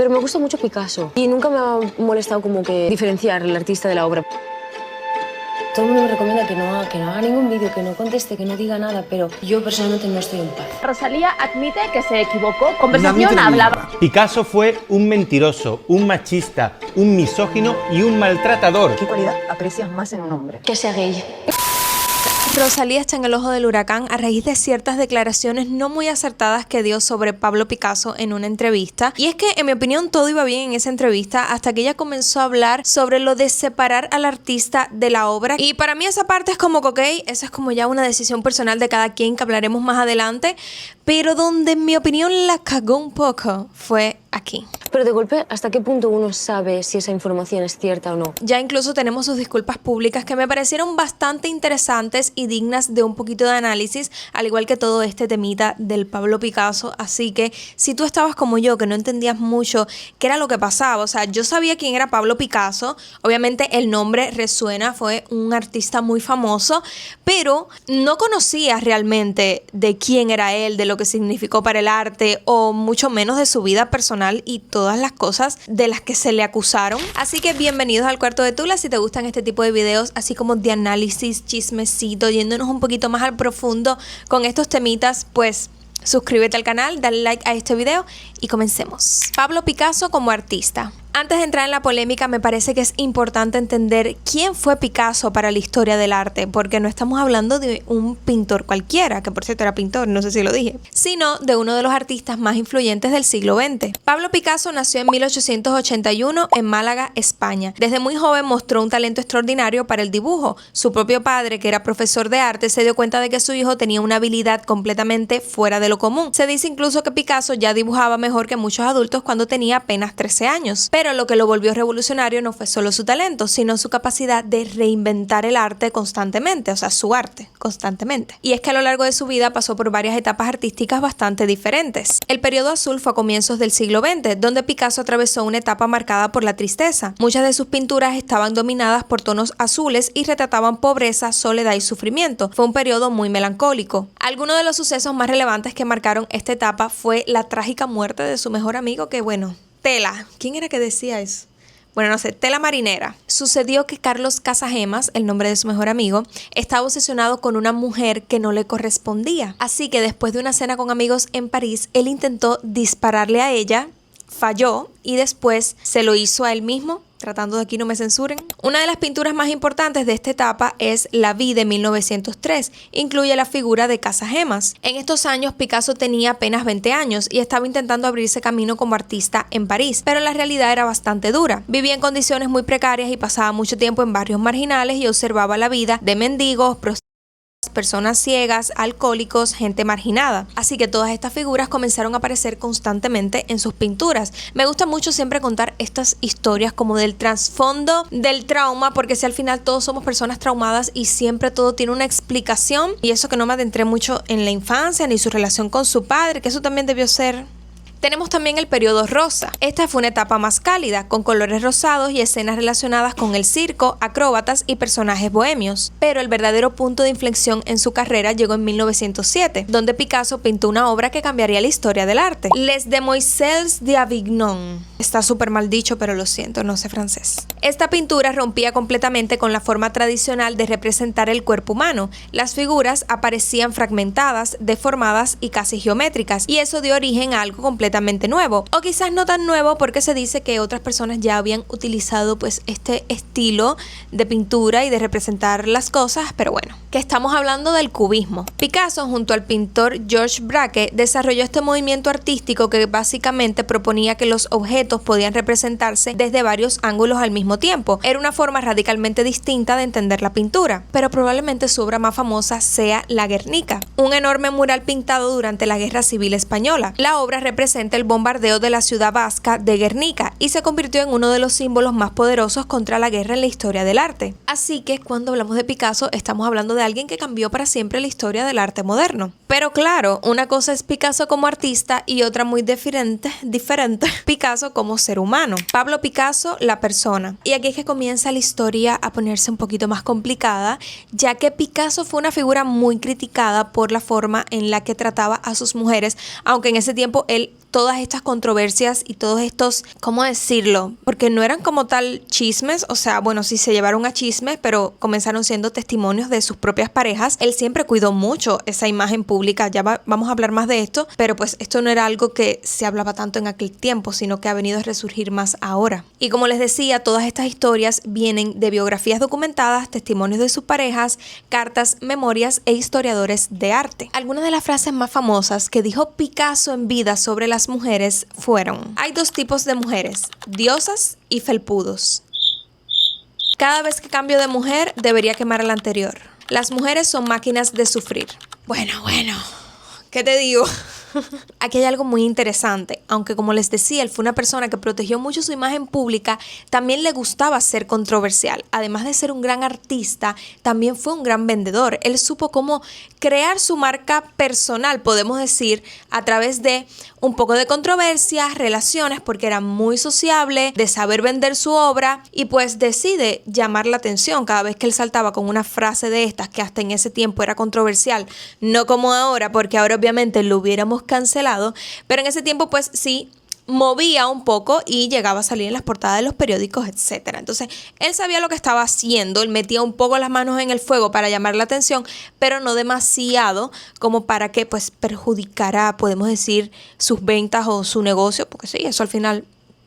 Pero me gusta mucho Picasso y nunca me ha molestado como que diferenciar el artista de la obra. Todo el mundo me recomienda que no haga ningún vídeo, que no conteste, que no diga nada, pero yo personalmente no estoy en paz. Rosalía admite que se equivocó. Conversación hablaba. Picasso fue un mentiroso, un machista, un misógino y un maltratador. ¿Qué cualidad aprecias más en un hombre? Que sea gay. Rosalía está en el ojo del huracán a raíz de ciertas declaraciones no muy acertadas que dio sobre Pablo Picasso en una entrevista. Y es que, en mi opinión, todo iba bien en esa entrevista hasta que ella comenzó a hablar sobre lo de separar al artista de la obra. Y para mí esa parte es como que, ok, esa es como ya una decisión personal de cada quien que hablaremos más adelante. Pero donde, en mi opinión, la cagó un poco fue aquí. Pero de golpe, ¿hasta qué punto uno sabe si esa información es cierta o no? Ya incluso tenemos sus disculpas públicas que me parecieron bastante interesantes y dignas de un poquito de análisis, al igual que todo este temita del Pablo Picasso. Así que si tú estabas como yo, que no entendías mucho qué era lo que pasaba, o sea, yo sabía quién era Pablo Picasso, obviamente el nombre resuena, fue un artista muy famoso, pero no conocía realmente de quién era él, de lo que significó para el arte o mucho menos de su vida personal y todas las cosas de las que se le acusaron. Así que bienvenidos al Cuarto de Tula. Si te gustan este tipo de videos así como de análisis, chismecito, yéndonos un poquito más al profundo con estos temitas, pues suscríbete al canal, dale like a este video y comencemos. Pablo Picasso como artista. Antes de entrar en la polémica, me parece que es importante entender quién fue Picasso para la historia del arte, porque no estamos hablando de un pintor cualquiera, que por cierto era pintor, no sé si lo dije, sino de uno de los artistas más influyentes del siglo XX. Pablo Picasso nació en 1881 en Málaga, España. Desde muy joven mostró un talento extraordinario para el dibujo. Su propio padre, que era profesor de arte, se dio cuenta de que su hijo tenía una habilidad completamente fuera de lo común. Se dice incluso que Picasso ya dibujaba mejor que muchos adultos cuando tenía apenas 13 años. Pero lo que lo volvió revolucionario no fue solo su talento, sino su capacidad de reinventar el arte constantemente, o sea, su arte constantemente. Y es que a lo largo de su vida pasó por varias etapas artísticas bastante diferentes. El periodo azul fue a comienzos del siglo XX, donde Picasso atravesó una etapa marcada por la tristeza. Muchas de sus pinturas estaban dominadas por tonos azules y retrataban pobreza, soledad y sufrimiento. Fue un periodo muy melancólico. Algunos de los sucesos más relevantes que marcaron esta etapa fue la trágica muerte de su mejor amigo, que bueno, Tela. ¿Quién era que decía eso? Bueno, no sé, Tela Marinera. Sucedió que Carlos Casagemas, el nombre de su mejor amigo, estaba obsesionado con una mujer que no le correspondía. Así que después de una cena con amigos en París, él intentó dispararle a ella, falló y después se lo hizo a él mismo, tratando de aquí no me censuren. Una de las pinturas más importantes de esta etapa es La Vie de 1903. Incluye la figura de Casagemas. En estos años Picasso tenía apenas 20 años y estaba intentando abrirse camino como artista en París, pero la realidad era bastante dura. Vivía en condiciones muy precarias y pasaba mucho tiempo en barrios marginales y observaba la vida de mendigos, personas ciegas, alcohólicos, gente marginada. Así que todas estas figuras comenzaron a aparecer constantemente en sus pinturas. Me gusta mucho siempre contar estas historias como del trasfondo del trauma, porque si al final todos somos personas traumadas y siempre todo tiene una explicación. Y eso que no me adentré mucho en la infancia ni su relación con su padre, que eso también debió ser. Tenemos también el periodo rosa. Esta fue una etapa más cálida, con colores rosados y escenas relacionadas con el circo, acróbatas y personajes bohemios. Pero el verdadero punto de inflexión en su carrera llegó en 1907, donde Picasso pintó una obra que cambiaría la historia del arte. Les Demoiselles d'Avignon. Está súper mal dicho, pero lo siento, no sé francés. Esta pintura rompía completamente con la forma tradicional de representar el cuerpo humano. Las figuras aparecían fragmentadas, deformadas y casi geométricas, y eso dio origen a algo completamente nuevo, o quizás no tan nuevo porque se dice que otras personas ya habían utilizado pues este estilo de pintura y de representar las cosas, pero bueno, que estamos hablando del cubismo. Picasso junto al pintor Georges Braque desarrolló este movimiento artístico que básicamente proponía que los objetos podían representarse desde varios ángulos al mismo tiempo. Era una forma radicalmente distinta de entender la pintura, pero probablemente su obra más famosa sea La Guernica, un enorme mural pintado durante la Guerra Civil Española. La obra representa el bombardeo de la ciudad vasca de Guernica y se convirtió en uno de los símbolos más poderosos contra la guerra en la historia del arte. Así que cuando hablamos de Picasso estamos hablando de alguien que cambió para siempre la historia del arte moderno. Pero claro, una cosa es Picasso como artista y otra muy diferente, Picasso como ser humano. Pablo Picasso, la persona. Y aquí es que comienza la historia a ponerse un poquito más complicada, ya que Picasso fue una figura muy criticada por la forma en la que trataba a sus mujeres, aunque en ese tiempo él todas estas controversias y todos estos, ¿cómo decirlo? Porque no eran como tal chismes, o sea, bueno, sí se llevaron a chismes, pero comenzaron siendo testimonios de sus propias parejas. Él siempre cuidó mucho esa imagen pública, ya vamos a hablar más de esto, pero pues esto no era algo que se hablaba tanto en aquel tiempo, sino que ha venido a resurgir más ahora. Y como les decía, todas estas historias vienen de biografías documentadas, testimonios de sus parejas, cartas, memorias e historiadores de arte. Algunas de las frases más famosas que dijo Picasso en vida sobre las mujeres fueron: hay dos tipos de mujeres, diosas y felpudos. Cada vez que cambio de mujer, debería quemar a la anterior. Las mujeres son máquinas de sufrir. Bueno, ¿qué te digo? Aquí hay algo muy interesante. Aunque, como les decía, él fue una persona que protegió mucho su imagen pública, también le gustaba ser controversial. Además de ser un gran artista, también fue un gran vendedor. Él supo cómo crear su marca personal, podemos decir, a través de un poco de controversia, relaciones, porque era muy sociable, de saber vender su obra, y pues decide llamar la atención cada vez que él saltaba con una frase de estas que hasta en ese tiempo era controversial, no como ahora, porque ahora obviamente lo hubiéramos cancelado, pero en ese tiempo pues sí movía un poco y llegaba a salir en las portadas de los periódicos, etcétera. Entonces, él sabía lo que estaba haciendo, él metía un poco las manos en el fuego para llamar la atención, pero no demasiado como para que pues perjudicara, podemos decir, sus ventas o su negocio, porque sí, eso al final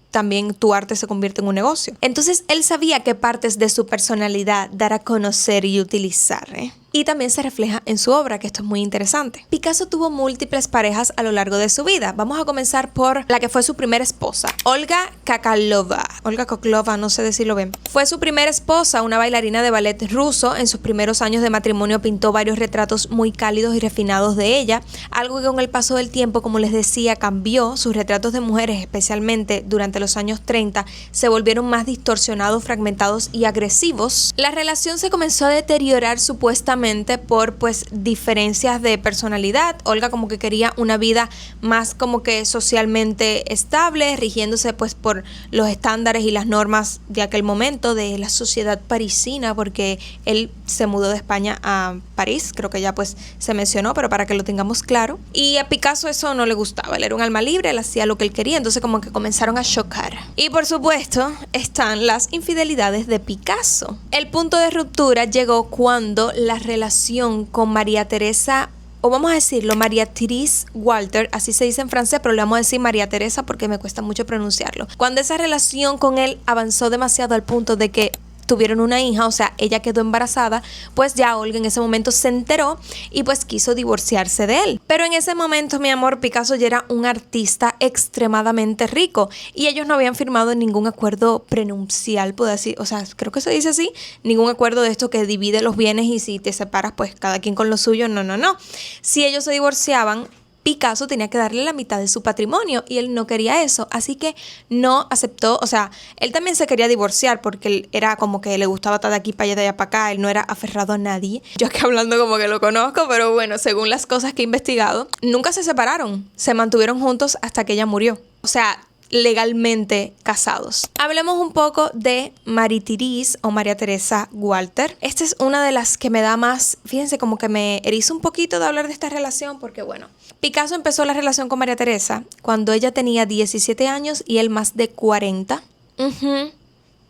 también tu arte se convierte en un negocio. Entonces, él sabía qué partes de su personalidad dar a conocer y utilizar, Y también se refleja en su obra, que esto es muy interesante. Picasso tuvo múltiples parejas a lo largo de su vida. Vamos a comenzar por la que fue su primera esposa, Olga Koklova. Olga Koklova, no sé decirlo bien. Fue su primera esposa, una bailarina de ballet ruso. En sus primeros años de matrimonio pintó varios retratos muy cálidos y refinados de ella, algo que con el paso del tiempo, como les decía, cambió. Sus retratos de mujeres, especialmente durante los años 30, se volvieron más distorsionados, fragmentados y agresivos. La relación se comenzó a deteriorar supuestamente por pues diferencias de personalidad. Olga como que quería una vida más como que socialmente estable, rigiéndose pues por los estándares y las normas de aquel momento de la sociedad parisina, porque él se mudó de España a París, creo que ya pues se mencionó, pero para que lo tengamos claro. Y a Picasso eso no le gustaba, él era un alma libre, él hacía lo que él quería, entonces como que comenzaron a chocar. Y por supuesto están las infidelidades de Picasso. El punto de ruptura llegó cuando la relación con María Teresa, o vamos a decirlo, María Therese Walter, así se dice en francés, pero le vamos a decir María Teresa porque me cuesta mucho pronunciarlo. Cuando esa relación con él avanzó demasiado al punto de que tuvieron una hija, o sea, ella quedó embarazada, pues ya Olga en ese momento se enteró y pues quiso divorciarse de él. Pero en ese momento, mi amor, Picasso ya era un artista extremadamente rico y ellos no habían firmado ningún acuerdo prenupcial, puedo decir, o sea, creo que se dice así, ningún acuerdo de esto que divide los bienes y si te separas, pues cada quien con lo suyo, no. Si ellos se divorciaban, Picasso tenía que darle la mitad de su patrimonio y él no quería eso, así que no aceptó. O sea, él también se quería divorciar porque él era como que le gustaba estar de aquí para allá, de allá para acá, él no era aferrado a nadie. Yo aquí hablando como que lo conozco, pero bueno, según las cosas que he investigado, nunca se separaron, se mantuvieron juntos hasta que ella murió. O sea, legalmente casados. Hablemos un poco de María Therese o María Teresa Walter. Esta es una de las que me da más, fíjense, como que me eriza un poquito de hablar de esta relación porque bueno, Picasso empezó la relación con María Teresa cuando ella tenía 17 años y él más de 40.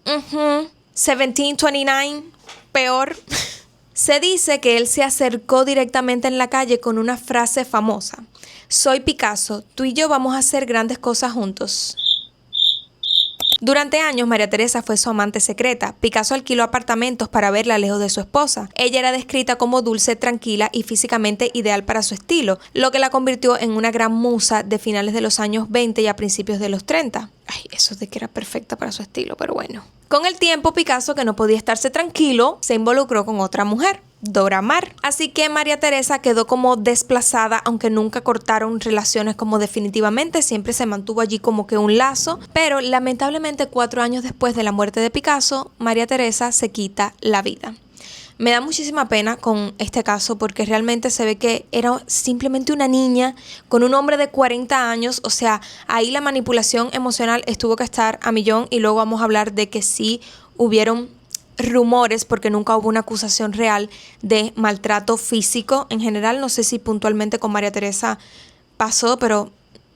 1729, peor. Se dice que él se acercó directamente en la calle con una frase famosa: soy Picasso, tú y yo vamos a hacer grandes cosas juntos. Durante años, María Teresa fue su amante secreta. Picasso alquiló apartamentos para verla lejos de su esposa. Ella era descrita como dulce, tranquila y físicamente ideal para su estilo, lo que la convirtió en una gran musa de finales de los años 20 y a principios de los 30. Ay, eso de que era perfecta para su estilo, pero bueno. Con el tiempo, Picasso, que no podía estarse tranquilo, se involucró con otra mujer, Dora Maar. Así que María Teresa quedó como desplazada, aunque nunca cortaron relaciones como definitivamente, siempre se mantuvo allí como que un lazo, pero lamentablemente 4 años después de la muerte de Picasso, María Teresa se quita la vida. Me da muchísima pena con este caso porque realmente se ve que era simplemente una niña con un hombre de 40 años, o sea, ahí la manipulación emocional estuvo que estar a millón y luego vamos a hablar de que sí hubieron rumores porque nunca hubo una acusación real de maltrato físico en general. No sé si puntualmente con María Teresa pasó, pero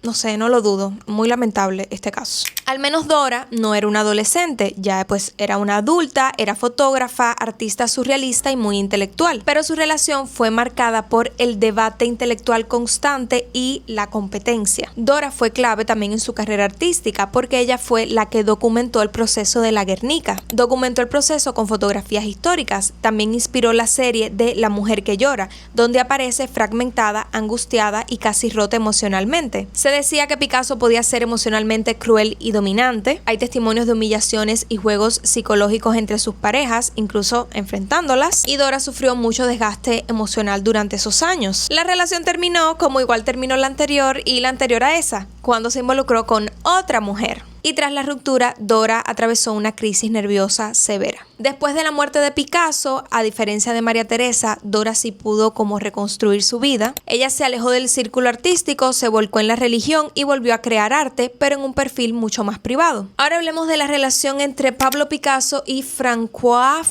no sé, no lo dudo. Muy lamentable este caso. Al menos Dora no era una adolescente, ya pues era una adulta, era fotógrafa, artista surrealista y muy intelectual. Pero su relación fue marcada por el debate intelectual constante y la competencia. Dora fue clave también en su carrera artística porque ella fue la que documentó el proceso de la Guernica. Documentó el proceso con fotografías históricas. También inspiró la serie de La mujer que llora, donde aparece fragmentada, angustiada y casi rota emocionalmente. Se decía que Picasso podía ser emocionalmente cruel y dominante. Hay testimonios de humillaciones y juegos psicológicos entre sus parejas, incluso enfrentándolas, y Dora sufrió mucho desgaste emocional durante esos años. La relación terminó como igual terminó la anterior y la anterior a esa, cuando se involucró con otra mujer. Y tras la ruptura, Dora atravesó una crisis nerviosa severa. Después de la muerte de Picasso, a diferencia de María Teresa, Dora sí pudo como reconstruir su vida. Ella se alejó del círculo artístico, se volcó en la religión y volvió a crear arte, pero en un perfil mucho más privado. Ahora hablemos de la relación entre Pablo Picasso y Francois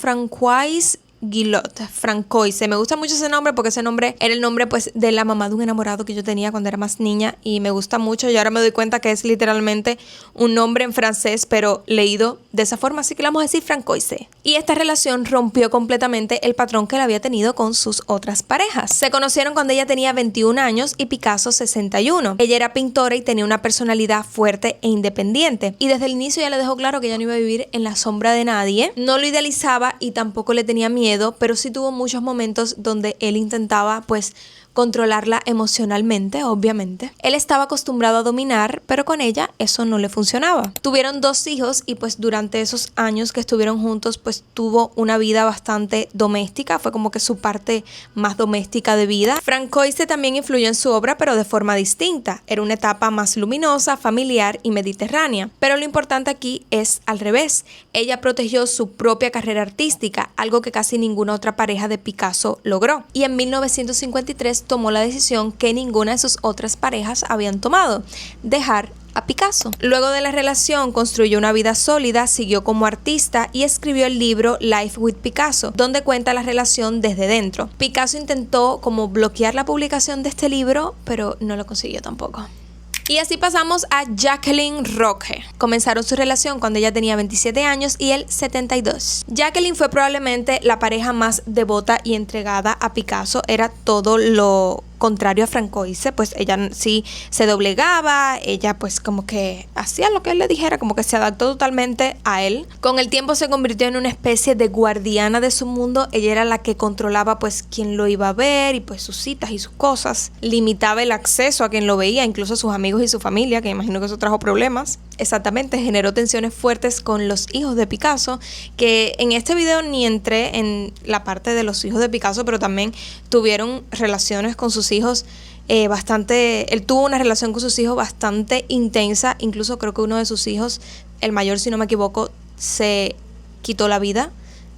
Guillot, Francoise. Me gusta mucho ese nombre porque ese nombre era el nombre pues de la mamá de un enamorado que yo tenía cuando era más niña y me gusta mucho y ahora me doy cuenta que es literalmente un nombre en francés pero leído de esa forma, así que le vamos a decir Francoise. Y esta relación rompió completamente el patrón que él había tenido con sus otras parejas. Se conocieron cuando ella tenía 21 años y Picasso 61. Ella era pintora y tenía una personalidad fuerte e independiente y desde el inicio ya le dejó claro que ella no iba a vivir en la sombra de nadie. No lo idealizaba y tampoco le tenía miedo, pero sí tuvo muchos momentos donde él intentaba pues controlarla emocionalmente, obviamente. Él estaba acostumbrado a dominar, pero con ella eso no le funcionaba. Tuvieron 2 hijos y pues durante esos años que estuvieron juntos pues tuvo una vida bastante doméstica, fue como que su parte más doméstica de vida. Francoise también influyó en su obra, pero de forma distinta. Era una etapa más luminosa, familiar y mediterránea. Pero lo importante aquí es al revés. Ella protegió su propia carrera artística, algo que casi ninguna otra pareja de Picasso logró. Y en 1953 tomó la decisión que ninguna de sus otras parejas habían tomado: dejar a Picasso. Luego de la relación construyó una vida sólida, siguió como artista y escribió el libro Life with Picasso, donde cuenta la relación desde dentro. Picasso intentó como bloquear la publicación de este libro, pero no lo consiguió tampoco. Y así pasamos a Jacqueline Roque. Comenzaron su relación cuando ella tenía 27 años y él 72. Jacqueline fue probablemente la pareja más devota y entregada a Picasso. Era todo lo contrario a Francoise, pues ella sí se doblegaba, ella pues como que hacía lo que él le dijera, como que se adaptó totalmente a él. Con el tiempo se convirtió en una especie de guardiana de su mundo. Ella era la que controlaba pues quién lo iba a ver y pues sus citas y sus cosas. Limitaba el acceso a quien lo veía, incluso a sus amigos y su familia, que imagino que eso trajo problemas. Exactamente, generó tensiones fuertes con los hijos de Picasso, que en este video ni entré en la parte de los hijos de Picasso, pero también tuvieron relaciones con sus hijos él tuvo una relación con sus hijos bastante intensa. Incluso creo que uno de sus hijos, el mayor si no me equivoco, se quitó la vida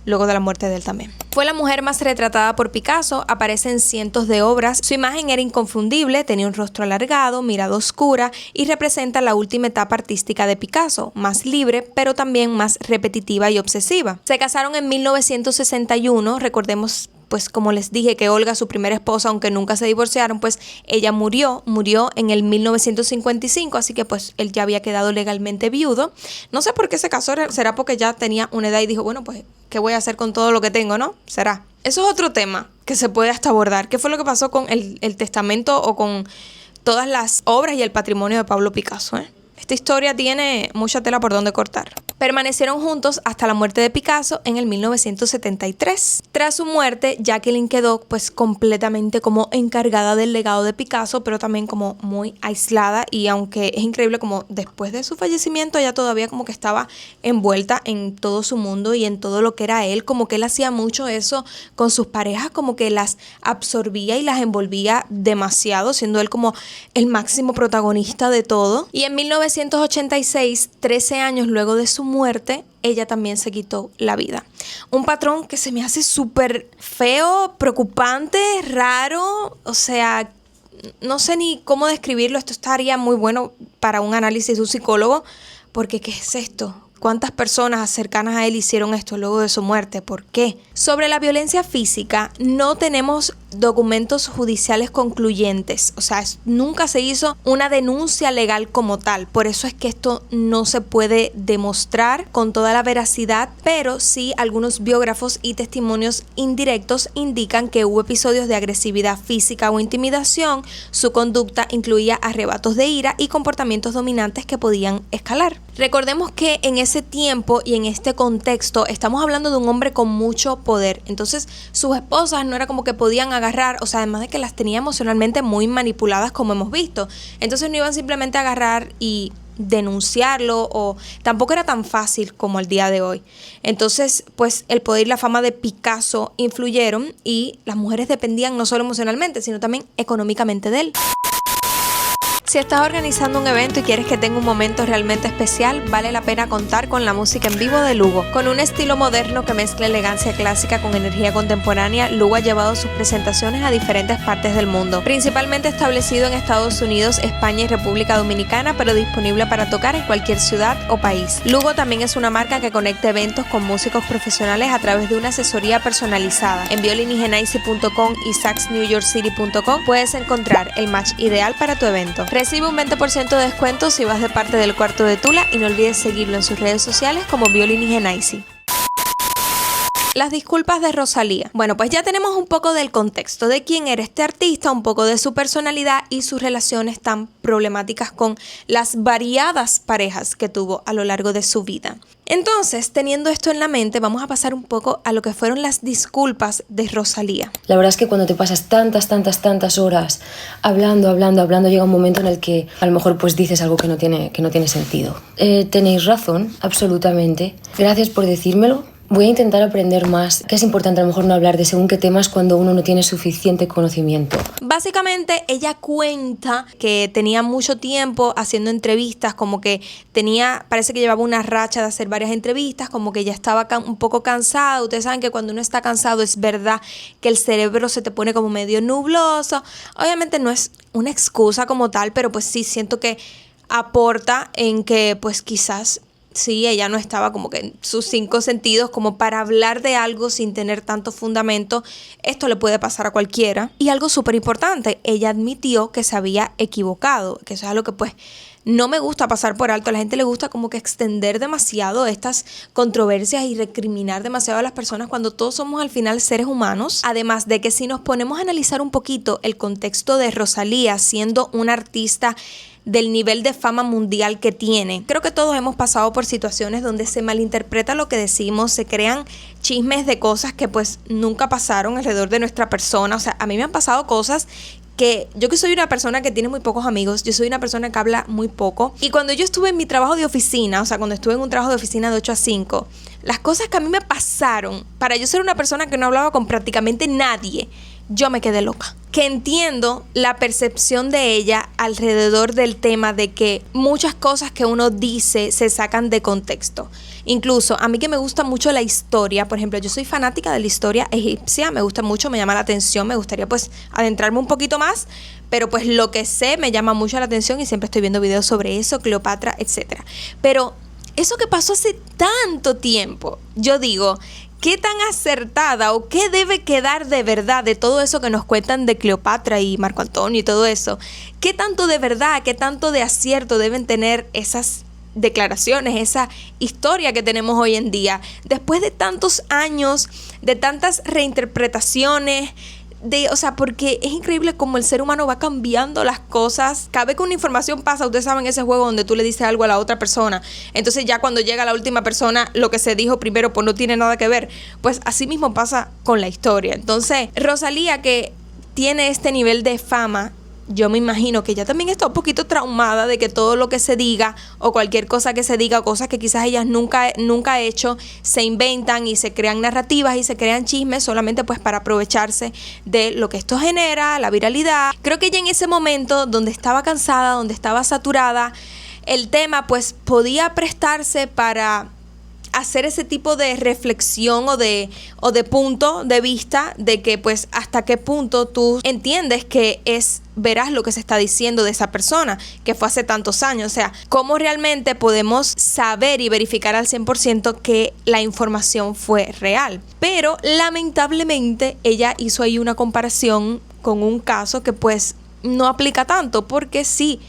luego de la muerte de él también. Fue la mujer más retratada por Picasso, aparece en cientos de obras. Su imagen era inconfundible, tenía un rostro alargado, mirada oscura y representa la última etapa artística de Picasso, más libre pero también más repetitiva y obsesiva. Se casaron en 1961, recordemos pues como les dije que Olga, su primera esposa, aunque nunca se divorciaron, pues ella murió en el 1955, así que pues él ya había quedado legalmente viudo. No sé por qué se casó, será porque ya tenía una edad y dijo, bueno, pues, ¿qué voy a hacer con todo lo que tengo, no? Será. Eso es otro tema que se puede hasta abordar. ¿Qué fue lo que pasó con el testamento o con todas las obras y el patrimonio de Pablo Picasso, Esta historia tiene mucha tela por donde cortar. Permanecieron juntos hasta la muerte de Picasso en el 1973. Tras su muerte, Jacqueline quedó pues completamente como encargada del legado de Picasso, pero también como muy aislada, y aunque es increíble como después de su fallecimiento ella todavía como que estaba envuelta en todo su mundo y en todo lo que era él, como que él hacía mucho eso con sus parejas, como que las absorbía y las envolvía demasiado, siendo él como el máximo protagonista de todo. Y en 1986, 13 años luego de su muerte, ella también se quitó la vida. Un patrón que se me hace súper feo, preocupante, raro, o sea, no sé ni cómo describirlo. Esto estaría muy bueno para un análisis de un psicólogo, porque ¿qué es esto? ¿Cuántas personas cercanas a él hicieron esto luego de su muerte? ¿Por qué? Sobre la violencia física, no tenemos documentos judiciales concluyentes. O sea, nunca se hizo una denuncia legal como tal. Por eso es que esto no se puede demostrar con toda la veracidad, pero sí algunos biógrafos y testimonios indirectos indican que hubo episodios de agresividad física o intimidación. Su conducta incluía arrebatos de ira y comportamientos dominantes que podían escalar. Recordemos que en ese tiempo y en este contexto estamos hablando de un hombre con mucho poder. Entonces sus esposas no era como que podían agarrar, o sea, además de que las tenía emocionalmente muy manipuladas, como hemos visto. Entonces no iban simplemente a agarrar y denunciarlo, o tampoco era tan fácil como el día de hoy. Entonces, pues el poder y la fama de Picasso influyeron y las mujeres dependían no solo emocionalmente, sino también económicamente de él. Si estás organizando un evento y quieres que tenga un momento realmente especial, vale la pena contar con la música en vivo de Lugo. Con un estilo moderno que mezcla elegancia clásica con energía contemporánea, Lugo ha llevado sus presentaciones a diferentes partes del mundo, principalmente establecido en Estados Unidos, España y República Dominicana, pero disponible para tocar en cualquier ciudad o país. Lugo también es una marca que conecta eventos con músicos profesionales a través de una asesoría personalizada. En violinigenaisi.com y saxnewyorkcity.com puedes encontrar el match ideal para tu evento. Recibe un 20% de descuento si vas de parte del Cuarto de Tula y no olvides seguirlo en sus redes sociales como Violinigenaisi. Las disculpas de Rosalía. Bueno, pues ya tenemos un poco del contexto de quién era este artista, un poco de su personalidad y sus relaciones tan problemáticas con las variadas parejas que tuvo a lo largo de su vida. Entonces, teniendo esto en la mente, vamos a pasar un poco a lo que fueron las disculpas de Rosalía. La verdad es que cuando te pasas tantas horas hablando, llega un momento en el que a lo mejor pues dices algo que no tiene sentido. Tenéis razón, absolutamente. Gracias por decírmelo. Voy a intentar aprender más, que es importante a lo mejor no hablar de según qué temas cuando uno no tiene suficiente conocimiento. Básicamente ella cuenta que tenía mucho tiempo haciendo entrevistas, como que parece que llevaba una racha de hacer varias entrevistas, como que ya estaba un poco cansada. Ustedes saben que cuando uno está cansado es verdad que el cerebro se te pone como medio nubloso. Obviamente no es una excusa como tal, pero pues sí siento que aporta en que pues quizás sí, ella no estaba como que en sus 5 sentidos como para hablar de algo sin tener tanto fundamento. Esto le puede pasar a cualquiera. Y algo súper importante, ella admitió que se había equivocado, que eso es algo que pues no me gusta pasar por alto. A la gente le gusta como que extender demasiado estas controversias y recriminar demasiado a las personas cuando todos somos al final seres humanos. Además de que si nos ponemos a analizar un poquito el contexto de Rosalía siendo una artista del nivel de fama mundial que tiene. Creo que todos hemos pasado por situaciones donde se malinterpreta lo que decimos, se crean chismes de cosas que pues nunca pasaron alrededor de nuestra persona. O sea, a mí me han pasado cosas que yo, que soy una persona que tiene muy pocos amigos, yo soy una persona que habla muy poco, y cuando yo estuve en mi trabajo de oficina, o sea, cuando estuve en un trabajo de oficina de 8 a 5, las cosas que a mí me pasaron, para yo ser una persona que no hablaba con prácticamente nadie, yo me quedé loca. Que entiendo la percepción de ella alrededor del tema de que muchas cosas que uno dice se sacan de contexto. Incluso a mí que me gusta mucho la historia, por ejemplo, yo soy fanática de la historia egipcia, me gusta mucho, me llama la atención, me gustaría pues adentrarme un poquito más, pero pues lo que sé me llama mucho la atención y siempre estoy viendo videos sobre eso, Cleopatra, etc. Pero eso que pasó hace tanto tiempo, yo digo, ¿qué tan acertada o qué debe quedar de verdad de todo eso que nos cuentan de Cleopatra y Marco Antonio y todo eso? ¿Qué tanto de verdad, qué tanto de acierto deben tener esas declaraciones, esa historia que tenemos hoy en día? Después de tantos años, de tantas reinterpretaciones, o sea, porque es increíble cómo el ser humano va cambiando las cosas. Cada vez que una información pasa, ustedes saben ese juego donde tú le dices algo a la otra persona, entonces ya cuando llega la última persona, lo que se dijo primero pues no tiene nada que ver. Pues así mismo pasa con la historia. Entonces Rosalía, que tiene este nivel de fama, yo me imagino que ella también está un poquito traumada de que todo lo que se diga o cualquier cosa que se diga, cosas que quizás ellas nunca ha hecho, se inventan y se crean narrativas y se crean chismes solamente pues para aprovecharse de lo que esto genera, la viralidad. Creo que ella en ese momento donde estaba cansada, donde estaba saturada, el tema pues podía prestarse para hacer ese tipo de reflexión o de punto de vista de que pues hasta qué punto tú entiendes que es verás lo que se está diciendo de esa persona, que fue hace tantos años. O sea, ¿cómo realmente podemos saber y verificar al 100% que la información fue real? Pero lamentablemente ella hizo ahí una comparación con un caso que pues no aplica tanto, porque sí,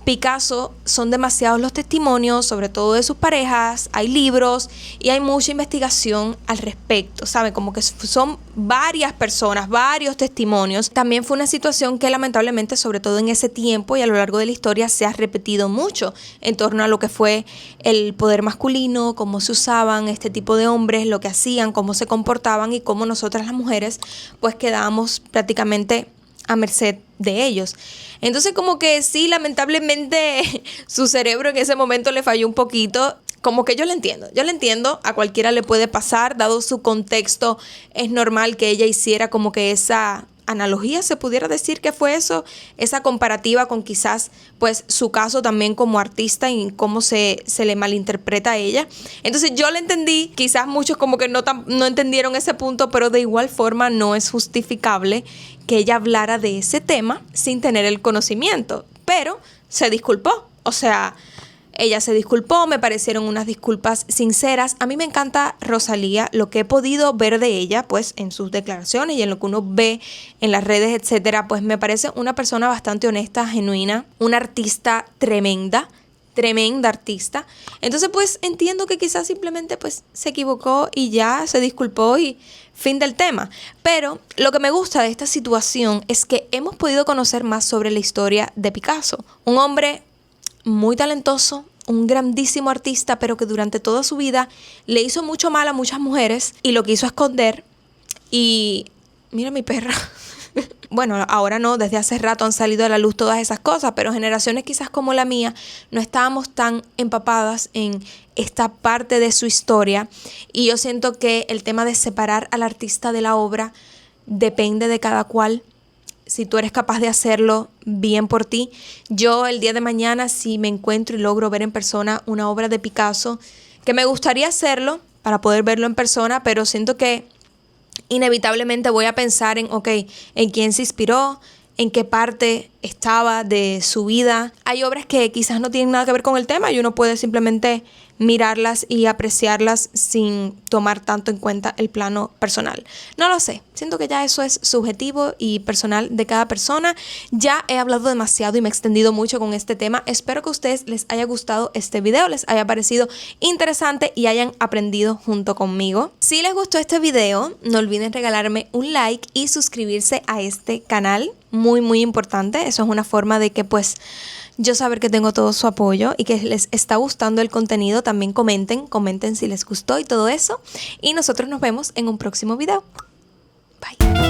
Picasso son demasiados los testimonios, sobre todo de sus parejas, hay libros y hay mucha investigación al respecto, ¿saben? Como que son varias personas, varios testimonios. También fue una situación que lamentablemente, sobre todo en ese tiempo y a lo largo de la historia, se ha repetido mucho en torno a lo que fue el poder masculino, cómo se usaban este tipo de hombres, lo que hacían, cómo se comportaban y cómo nosotras las mujeres pues quedábamos prácticamente a merced de ellos. Entonces como que sí, lamentablemente su cerebro en ese momento le falló un poquito. Como que yo lo entiendo, a cualquiera le puede pasar, dado su contexto, es normal que ella hiciera como que esa analogía, se pudiera decir que fue eso, esa comparativa con quizás pues su caso también como artista y cómo se le malinterpreta a ella. Entonces yo le entendí, quizás muchos como que no entendieron ese punto, pero de igual forma no es justificable que ella hablara de ese tema sin tener el conocimiento, pero se disculpó, o sea, ella se disculpó, me parecieron unas disculpas sinceras. A mí me encanta Rosalía, lo que he podido ver de ella, pues en sus declaraciones y en lo que uno ve en las redes, etcétera, pues me parece una persona bastante honesta, genuina, una artista tremenda artista. Entonces pues entiendo que quizás simplemente pues se equivocó y ya se disculpó y fin del tema. Pero lo que me gusta de esta situación es que hemos podido conocer más sobre la historia de Picasso, un hombre muy talentoso, un grandísimo artista, pero que durante toda su vida le hizo mucho mal a muchas mujeres y lo quiso esconder. Y mira mi perra. Bueno, ahora no, desde hace rato han salido a la luz todas esas cosas, pero generaciones quizás como la mía no estábamos tan empapadas en esta parte de su historia. Y yo siento que el tema de separar al artista de la obra depende de cada cual. Si tú eres capaz de hacerlo, bien por ti. Yo el día de mañana, si me encuentro y logro ver en persona una obra de Picasso, que me gustaría hacerlo para poder verlo en persona, pero siento que inevitablemente voy a pensar en, en quién se inspiró, en qué parte estaba de su vida. Hay obras que quizás no tienen nada que ver con el tema y uno puede simplemente mirarlas y apreciarlas sin tomar tanto en cuenta el plano personal. No lo sé, siento que ya eso es subjetivo y personal de cada persona. Ya he hablado demasiado y me he extendido mucho con este tema. Espero que a ustedes les haya gustado este video, les haya parecido interesante y hayan aprendido junto conmigo. Si les gustó este video, no olviden regalarme un like y suscribirse a este canal. Muy, muy importante. Eso es una forma de que pues yo saber que tengo todo su apoyo y que les está gustando el contenido. También comenten si les gustó y todo eso. Y nosotros nos vemos en un próximo video. Bye.